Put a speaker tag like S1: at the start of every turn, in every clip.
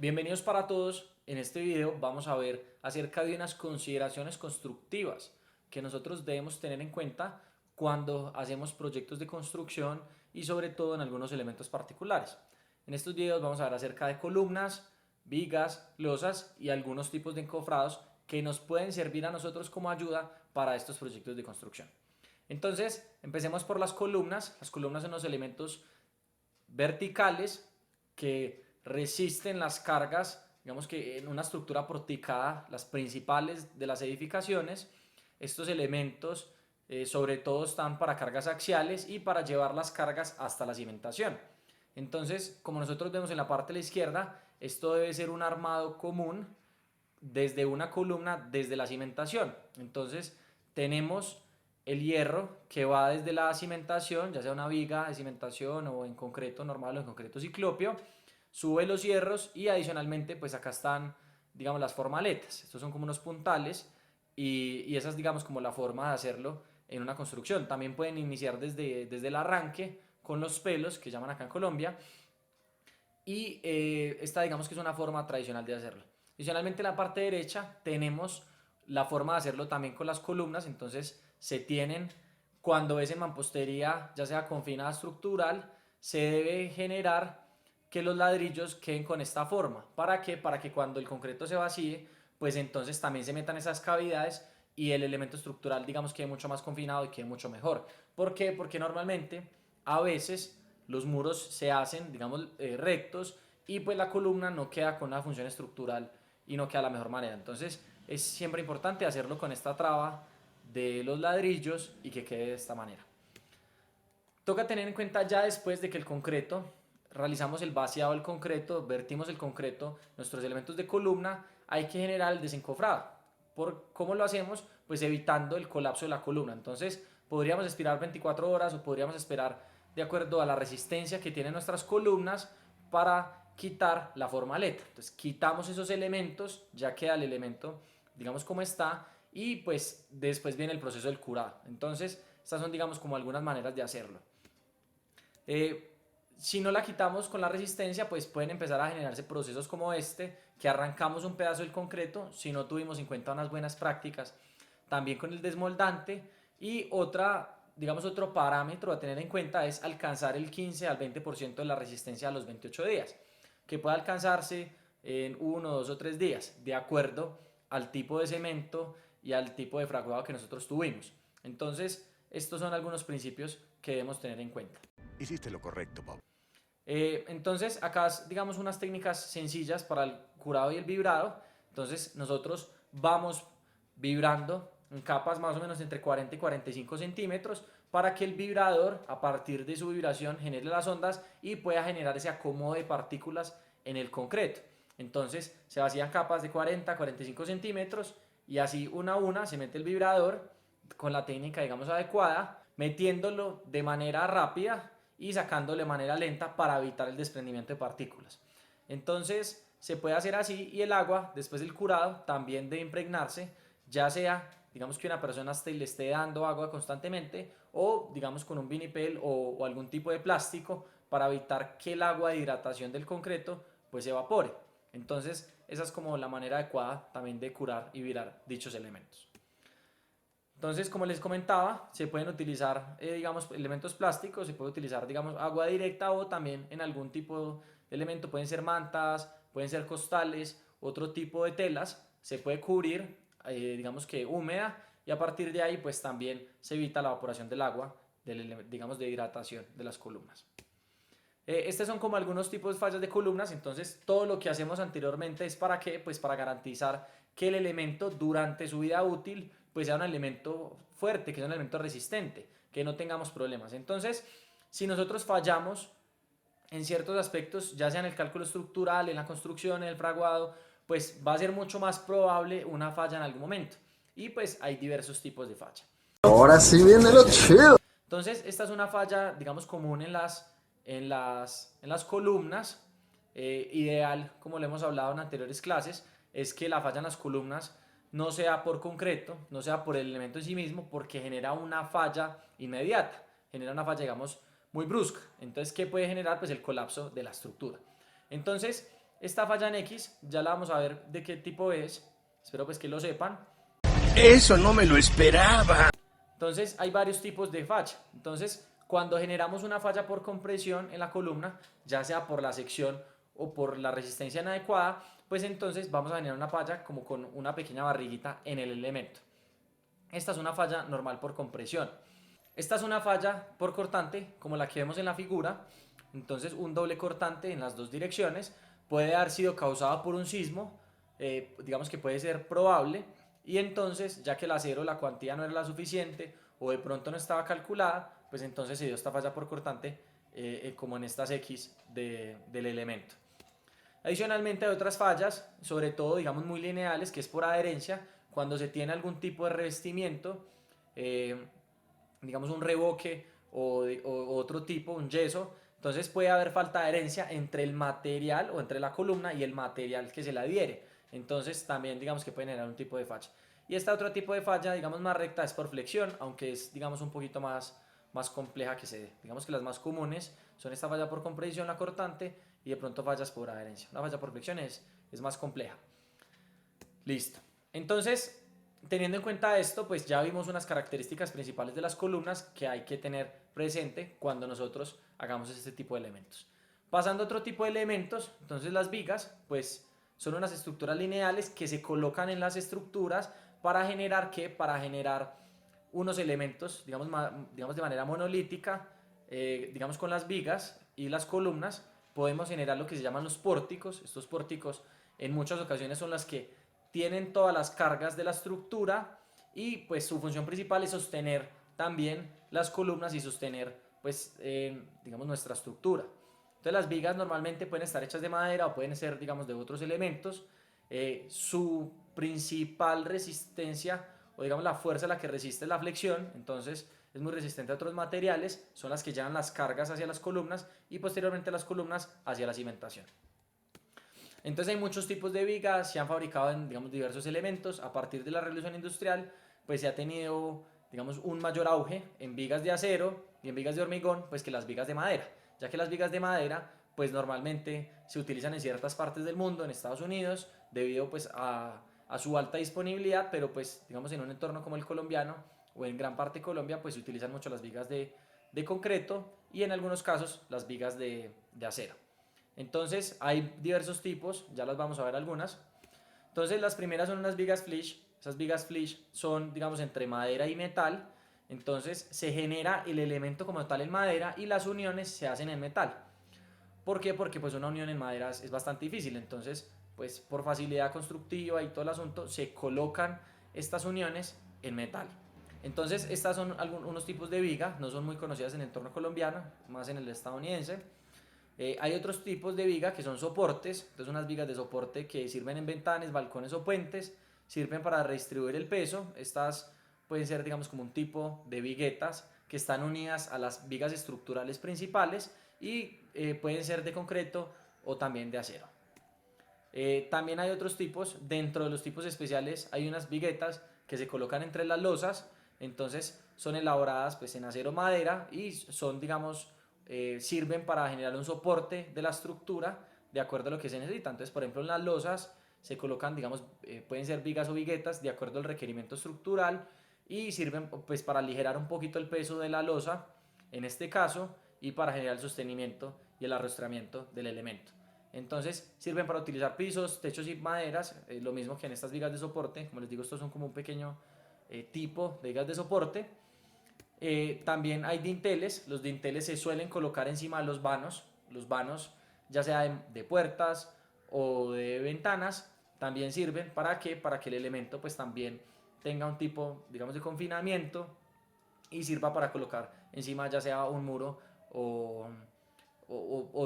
S1: Bienvenidos para todos. En este video vamos a ver acerca de unas consideraciones constructivas que nosotros debemos tener en cuenta cuando hacemos proyectos de construcción y sobre todo en algunos elementos particulares. En estos videos vamos a ver acerca de columnas, vigas, losas y algunos tipos de encofrados que nos pueden servir a nosotros como ayuda para estos proyectos de construcción. Entonces, empecemos por las columnas. Las columnas son los elementos verticales que resisten las cargas, digamos que en una estructura porticada, las principales de las edificaciones. Estos elementos sobre todo están para cargas axiales y para llevar las cargas hasta la cimentación. Entonces, como nosotros vemos en la parte de la izquierda, esto debe ser un armado común desde una columna, desde la cimentación. Entonces, tenemos el hierro que va desde la cimentación, ya sea una viga de cimentación o en concreto normal o en concreto ciclopio, sube los hierros y adicionalmente pues acá están, digamos, las formaletas. Estos son como unos puntales y esa es, digamos, como la forma de hacerlo en una construcción. También pueden iniciar desde el arranque con los pelos, que llaman acá en Colombia, y esta, digamos, que es una forma tradicional de hacerlo. Adicionalmente en la parte derecha tenemos la forma de hacerlo también con las columnas. Entonces se tienen, cuando es en mampostería, ya sea con finada estructural, se debe generar que los ladrillos queden con esta forma. ¿Para qué? Para que cuando el concreto se vacíe, pues entonces también se metan esas cavidades y el elemento estructural, digamos, quede mucho más confinado y quede mucho mejor. ¿Por qué? Porque normalmente a veces los muros se hacen, digamos, rectos y pues la columna no queda con una función estructural y no queda de la mejor manera. Entonces es siempre importante hacerlo con esta traba de los ladrillos y que quede de esta manera. Toca tener en cuenta ya después de que el concreto, realizamos el vaciado del concreto, vertimos el concreto, nuestros elementos de columna, hay que generar el desencofrado. ¿Cómo lo hacemos? Pues evitando el colapso de la columna. Entonces podríamos esperar 24 horas o podríamos esperar de acuerdo a la resistencia que tienen nuestras columnas para quitar la formaleta. Entonces quitamos esos elementos, ya queda el elemento, digamos, como está, y pues después viene el proceso del curado. Entonces estas son, digamos, como algunas maneras de hacerlo. Si no la quitamos con la resistencia, pues pueden empezar a generarse procesos como este, que arrancamos un pedazo del concreto si no tuvimos en cuenta unas buenas prácticas. También con el desmoldante. Y digamos, otro parámetro a tener en cuenta es alcanzar el 15 al 20% de la resistencia a los 28 días, que puede alcanzarse en 1, 2 o 3 días, de acuerdo al tipo de cemento y al tipo de fraguado que nosotros tuvimos. Entonces, estos son algunos principios que debemos tener en cuenta.
S2: Hiciste lo correcto, Bob.
S1: Entonces acá, digamos, unas técnicas sencillas para el curado y el vibrado. Entonces nosotros vamos vibrando en capas más o menos entre 40 y 45 centímetros para que el vibrador, a partir de su vibración, genere las ondas y pueda generar ese acomodo de partículas en el concreto. Entonces se vacían capas de 40 a 45 centímetros y así una a una se mete el vibrador con la técnica, digamos, adecuada, metiéndolo de manera rápida y sacándolo de manera lenta para evitar el desprendimiento de partículas. Entonces se puede hacer así y el agua después del curado también debe impregnarse, ya sea, digamos, que una persona le esté dando agua constantemente o digamos con un vinipel o algún tipo de plástico para evitar que el agua de hidratación del concreto pues se evapore. Entonces esa es como la manera adecuada también de curar y virar dichos elementos. Entonces, como les comentaba, se pueden utilizar, digamos, elementos plásticos, se puede utilizar, digamos, agua directa o también en algún tipo de elemento, pueden ser mantas, pueden ser costales, otro tipo de telas, se puede cubrir, digamos, que húmeda, y a partir de ahí pues también se evita la evaporación del agua, digamos, de hidratación de las columnas. Estos son como algunos tipos de fallas de columnas. Entonces todo lo que hacemos anteriormente es para qué, pues para garantizar que el elemento durante su vida útil pues sea un elemento fuerte, que sea un elemento resistente, que no tengamos problemas. Entonces si nosotros fallamos en ciertos aspectos, ya sea en el cálculo estructural, en la construcción, en el fraguado, pues va a ser mucho más probable una falla en algún momento. Y pues hay diversos tipos de falla.
S3: Ahora sí viene lo chido.
S1: Entonces esta es una falla, digamos, común en las columnas. Ideal, como lo hemos hablado en anteriores clases, es que la falla en las columnas no sea por concreto, no sea por el elemento en sí mismo, porque genera una falla inmediata, genera una falla, digamos, muy brusca. Entonces, ¿qué puede generar? Pues el colapso de la estructura. Entonces, Esta falla en X ya la vamos a ver de qué tipo es, espero pues que lo sepan.
S2: Eso no me lo esperaba.
S1: Entonces hay varios tipos de falla. Entonces cuando generamos una falla por compresión en la columna, ya sea por la sección o por la resistencia inadecuada, pues entonces vamos a generar una falla como con una pequeña barriguita en el elemento. Esta es una falla normal por compresión. Esta es una falla por cortante, como la que vemos en la figura. Entonces un doble cortante en las dos direcciones puede haber sido causada por un sismo, digamos que puede ser probable, y entonces ya que el acero, la cuantía no era la suficiente o de pronto no estaba calculada, pues entonces se dio esta falla por cortante como en estas X del elemento. Adicionalmente hay otras fallas, sobre todo digamos muy lineales, que es por adherencia, cuando se tiene algún tipo de revestimiento, digamos un revoque o otro tipo, un yeso, entonces puede haber falta de adherencia entre el material o entre la columna y el material que se le adhiere. Entonces también digamos que puede generar un tipo de falla. Y este otro tipo de falla, digamos más recta, es por flexión, aunque es digamos un poquito más compleja que se dé. Digamos que las más comunes son esta falla por compresión, la cortante, y de pronto fallas por adherencia. Una falla por flexión es más compleja. Listo. Entonces, teniendo en cuenta esto, pues ya vimos unas características principales de las columnas que hay que tener presente cuando nosotros hagamos este tipo de elementos. Pasando a otro tipo de elementos, entonces las vigas, pues son unas estructuras lineales que se colocan en las estructuras para generar ¿qué? Para generar unos elementos, digamos de manera monolítica, digamos con las vigas y las columnas, podemos generar lo que se llaman los pórticos. Estos pórticos en muchas ocasiones son las que tienen todas las cargas de la estructura y pues su función principal es sostener también las columnas y sostener pues digamos nuestra estructura. Entonces las vigas normalmente pueden estar hechas de madera o pueden ser digamos de otros elementos. Su principal resistencia o digamos la fuerza a la que resiste la flexión, entonces es muy resistente a otros materiales, son las que llevan las cargas hacia las columnas y posteriormente las columnas hacia la cimentación. Entonces hay muchos tipos de vigas, se han fabricado en digamos, diversos elementos. A partir de la revolución industrial, pues se ha tenido digamos, un mayor auge en vigas de acero y en vigas de hormigón, pues que las vigas de madera, ya que las vigas de madera, pues normalmente se utilizan en ciertas partes del mundo, en Estados Unidos, debido pues a su alta disponibilidad, pero pues digamos en un entorno como el colombiano o en gran parte de Colombia, pues se utilizan mucho las vigas de concreto y en algunos casos las vigas de acero. Entonces hay diversos tipos, ya las vamos a ver algunas. Entonces las primeras son unas vigas fleach. Esas vigas fleach son digamos entre madera y metal. Entonces se genera el elemento como tal en madera y las uniones se hacen en metal. ¿Por qué? Porque pues una unión en madera es bastante difícil. Entonces pues por facilidad constructiva y todo el asunto se colocan estas uniones en metal. Entonces estas son unos tipos de viga, no son muy conocidas en el entorno colombiano, más en el estadounidense. Hay otros tipos de viga que son soportes, entonces unas vigas de soporte que sirven en ventanas, balcones o puentes, sirven para redistribuir el peso. Estas pueden ser digamos como un tipo de viguetas que están unidas a las vigas estructurales principales y pueden ser de concreto o también de acero. También hay otros tipos, dentro de los tipos especiales hay unas viguetas que se colocan entre las losas, entonces son elaboradas pues en acero o madera y son digamos sirven para generar un soporte de la estructura de acuerdo a lo que se necesita. Entonces, por ejemplo, en las losas se colocan, digamos, pueden ser vigas o viguetas de acuerdo al requerimiento estructural y sirven pues para aligerar un poquito el peso de la losa, en este caso, y para generar el sostenimiento y el arrastramiento del elemento. Entonces, sirven para utilizar pisos, techos y maderas, lo mismo que en estas vigas de soporte. Como les digo, estos son como un pequeño tipo de vigas de soporte. También hay dinteles, los dinteles se suelen colocar encima de los vanos ya sea de puertas o de ventanas, también sirven ¿para qué? Para que el elemento pues también tenga un tipo digamos de confinamiento y sirva para colocar encima ya sea un muro o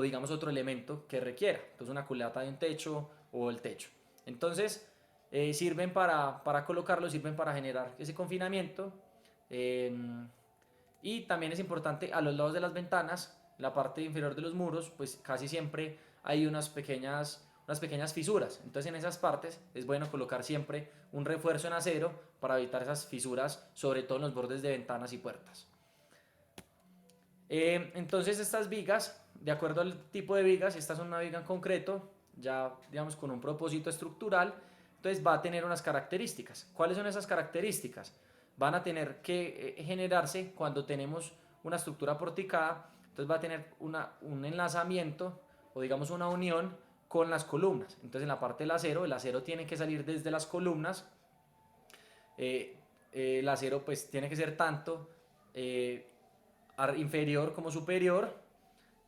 S1: digamos otro elemento que requiera, entonces una culata de un techo o el techo. Entonces sirven para colocarlo, sirven para generar ese confinamiento. Y también es importante a los lados de las ventanas, la parte inferior de los muros, pues casi siempre hay unas pequeñas fisuras. Entonces en esas partes es bueno colocar siempre un refuerzo en acero para evitar esas fisuras, sobre todo en los bordes de ventanas y puertas. Entonces estas vigas, de acuerdo al tipo de vigas, estas son una viga en concreto, ya digamos con un propósito estructural, entonces va a tener unas características. ¿Cuáles son esas características? Van a tener que generarse cuando tenemos una estructura porticada, entonces va a tener un enlazamiento o digamos una unión con las columnas. Entonces en la parte del acero, el acero tiene que salir desde las columnas, el acero pues tiene que ser tanto inferior como superior.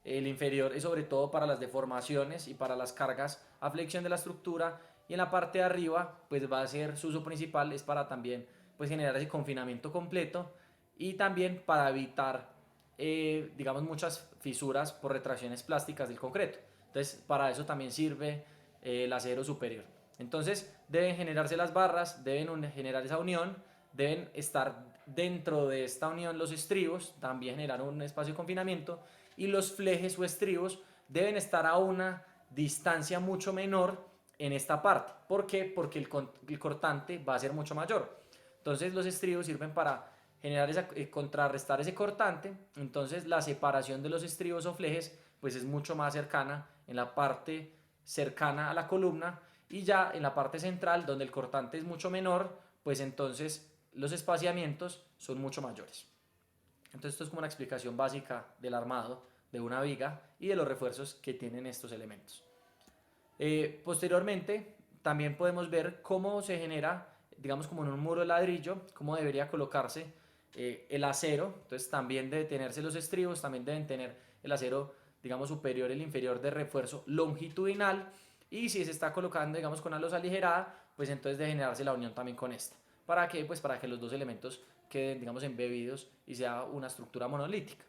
S1: El inferior es sobre todo para las deformaciones y para las cargas a flexión de la estructura, y en la parte de arriba pues va a ser su uso principal, es para también pues generar ese confinamiento completo y también para evitar digamos muchas fisuras por retracciones plásticas del concreto. Entonces para eso también sirve el acero superior. Entonces deben generarse las barras, deben generar esa unión, deben estar dentro de esta unión los estribos, también generar un espacio de confinamiento, y los flejes o estribos deben estar a una distancia mucho menor en esta parte. ¿Por qué? Porque el cortante va a ser mucho mayor. Entonces los estribos sirven para generar contrarrestar ese cortante. Entonces la separación de los estribos o flejes pues es mucho más cercana en la parte cercana a la columna, y ya en la parte central donde el cortante es mucho menor, pues entonces los espaciamientos son mucho mayores. Entonces esto es como una explicación básica del armado de una viga y de los refuerzos que tienen estos elementos. Posteriormente también podemos ver cómo se genera, digamos como en un muro de ladrillo, cómo debería colocarse el acero. Entonces también deben tenerse los estribos, también deben tener el acero, digamos, superior y el inferior de refuerzo longitudinal, y si se está colocando, digamos, con una losa aligerada, pues entonces debe generarse la unión también con esta. ¿Para qué? Pues para que los dos elementos queden, digamos, embebidos y sea una estructura monolítica.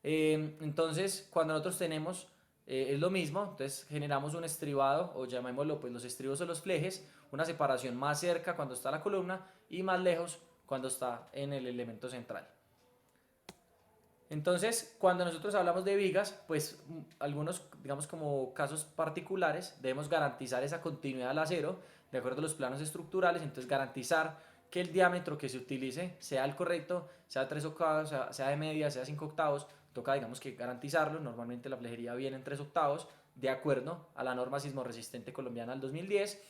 S1: Entonces, cuando nosotros tenemos, es lo mismo, entonces generamos un estribado, o llamémoslo pues los estribos o los flejes, una separación más cerca cuando está la columna y más lejos cuando está en el elemento central. Entonces, cuando nosotros hablamos de vigas, pues algunos, digamos como casos particulares, debemos garantizar esa continuidad al acero de acuerdo a los planos estructurales. Entonces garantizar que el diámetro que se utilice sea el correcto, sea 3 octavos, sea de media, sea 5 octavos, toca digamos que garantizarlo. Normalmente la flejería viene en 3 octavos de acuerdo a la norma sismoresistente colombiana del 2010.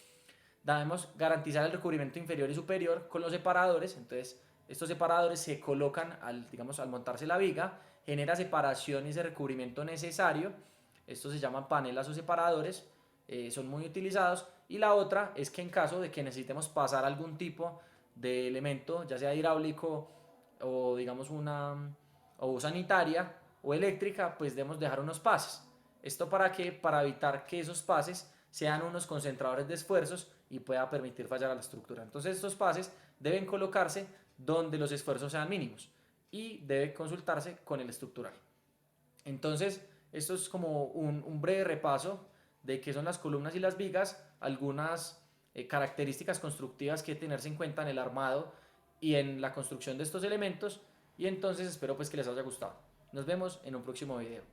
S1: Debemos garantizar el recubrimiento inferior y superior con los separadores. Entonces estos separadores se colocan digamos, al montarse la viga, genera separación y ese recubrimiento necesario. Estos se llaman panelas o separadores, son muy utilizados. Y la otra es que en caso de que necesitemos pasar algún tipo de elemento, ya sea hidráulico o digamos o sanitaria o eléctrica, pues debemos dejar unos pases. ¿Esto para qué? Para evitar que esos pases sean unos concentradores de esfuerzos y pueda permitir fallar a la estructura. Entonces estos pases deben colocarse donde los esfuerzos sean mínimos y debe consultarse con el estructural. Entonces esto es como un breve repaso de qué son las columnas y las vigas, algunas características constructivas que tenerse en cuenta en el armado y en la construcción de estos elementos, y entonces espero pues que les haya gustado. Nos vemos en un próximo video.